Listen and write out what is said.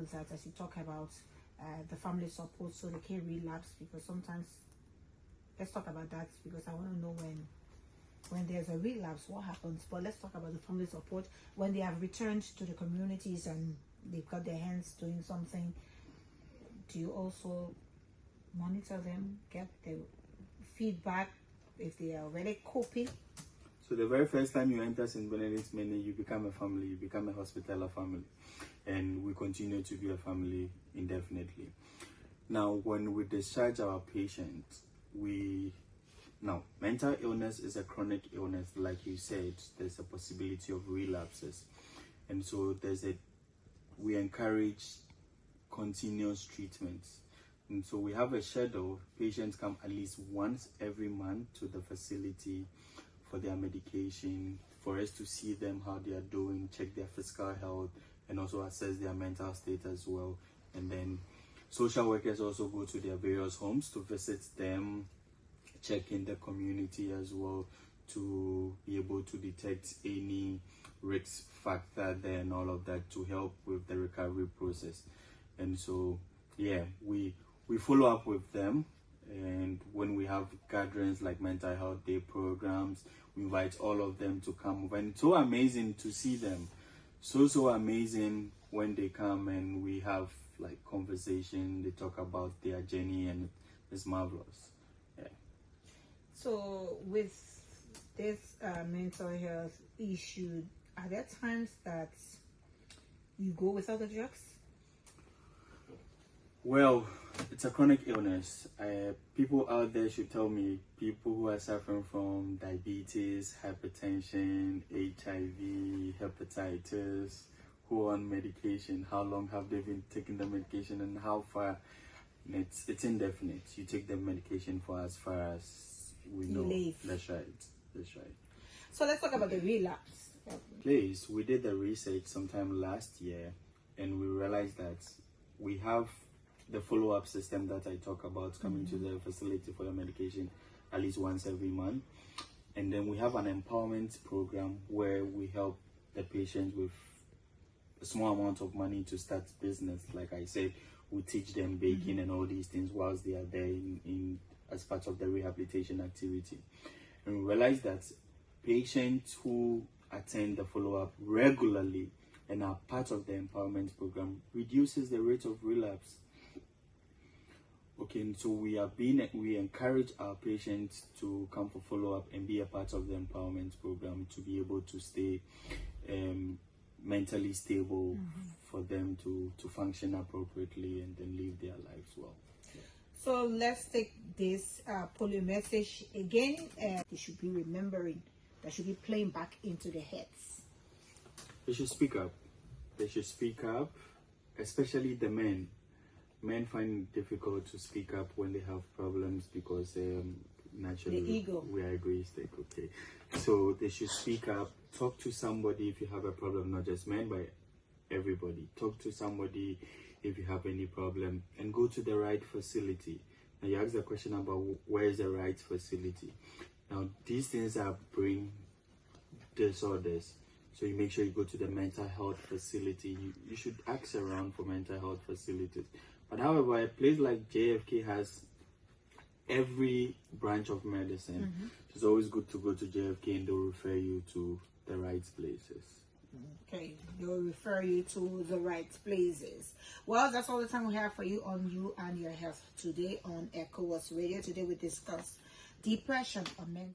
is that as you talk about the family support, so they can relapse, because sometimes, let's talk about that, because I want to know when there's a relapse, what happens. But let's talk about the family support when they have returned to the communities and they've got their hands doing something. Do you also monitor them, get the feedback if they are already coping? So the very first time you enter St. Benedict's Menni, you become a family, you become a hospitaler family, and we continue to be a family indefinitely. Now, when we discharge our patients, mental illness is a chronic illness. Like you said, there's a possibility of relapses, and so we encourage continuous treatments. And so we have a schedule. Patients come at least once every month to the facility for their medication, for us to see them, how they are doing, check their physical health, and also assess their mental state as well. And then social workers also go to their various homes to visit them, check in the community as well, to be able to detect any risk factor there and all of that, to help with the recovery process. And so, yeah, we follow up with them, and when we have gatherings like mental health day programs, we invite all of them to come over. And it's so amazing to see them, so amazing when they come and we have like conversation, they talk about their journey, and it's marvelous. Yeah. So with this mental health issue, are there times that you go without the drugs? Well, it's a chronic illness. People out there should tell me, people who are suffering from diabetes, hypertension, HIV, hepatitis, who are on medication, how long have they been taking the medication and how far? And it's indefinite. You take the medication for as far as we know. That's right. So let's talk about the relapse. Please, we did the research sometime last year, and we realized that we have the follow-up system that I talk about, coming to the facility for your medication at least once every month. And then we have an empowerment program where we help the patient with a small amount of money to start business. Like I said, we teach them baking and all these things whilst they are there in as part of the rehabilitation activity. And we realize that patients who attend the follow-up regularly and are part of the empowerment program reduces the rate of relapse. Okay, and so we encourage our patients to come for follow-up and be a part of the empowerment program to be able to stay mentally stable, for them to function appropriately and then live their lives well. Yeah. So let's take this polio message again. They should be remembering, that should be playing back into their heads. They should speak up. They should speak up, especially the men. Men find it difficult to speak up when they have problems because naturally the ego. We are egoistic. Okay, so they should speak up. Talk to somebody if you have a problem, not just men, but everybody. Talk to somebody if you have any problem, and go to the right facility. Now you asked the question about where is the right facility. Now these things are brain disorders, so you make sure you go to the mental health facility. You should ask around for mental health facilities. But however, a place like JFK has every branch of medicine. It's always good to go to JFK and they'll refer you to the right places. Okay, they'll refer you to the right places. Well, that's all the time we have for you on You and Your Health today on ECOWAS Radio. Today we discuss depression or mental